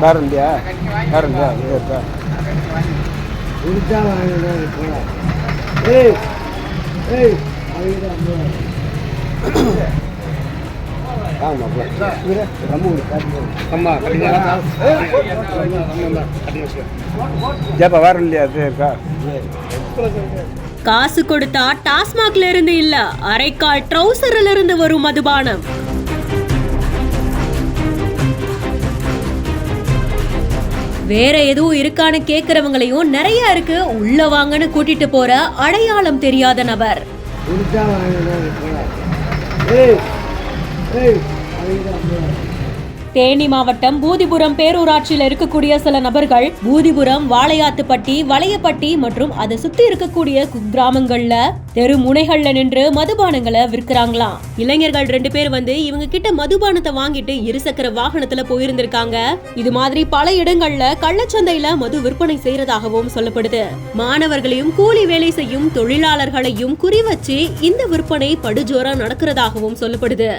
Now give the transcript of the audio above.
வேறு இல்லையா? வேறு இல்லையா? இது இருக்கா? வேற இல்லையா? இது இருக்கா? காசு கொடுத்தா டாஸ்மாக்ல இருந்து இல்ல, அரைக்கால் ட்ரௌசர்ல இருந்து வரும் மதுபானம். வேற எதுவும் இருக்கான்னு கேக்குறவங்களையும் நிறைய இருக்கு, உள்ள வாங்கன்னு கூட்டிட்டு போற அடையாளம் தெரியாத நபர். தேனி மாவட்டம் பூதிபுரம் பேரூராட்சியில் இருக்கக்கூடிய சில நபர்கள் பூதிபுரம், வாளையாத்துப்பட்டி, வளையப்பட்டி மற்றும் அதை சுத்தி இருக்கக்கூடிய குக்கிராமங்கள்ல தெரு முனைகள்ல நின்று மதுபானங்களை விற்கிறாங்களாம். இளைஞர்கள் 2 பேர் வந்து இவங்க கிட்ட மதுபானத்தை வாங்கிட்டு இருசக்கர வாகனத்துல போயிருந்திருக்காங்க. இது மாதிரி பல இடங்கள்ல கள்ளச்சந்தையில மது விற்பனை செய்யறதாகவும் சொல்லப்படுது. மாணவர்களையும் கூலி வேலை செய்யும் தொழிலாளர்களையும் குறிவச்சு இந்த விற்பனை படுஜோரா நடக்கிறதாகவும் சொல்லப்படுது.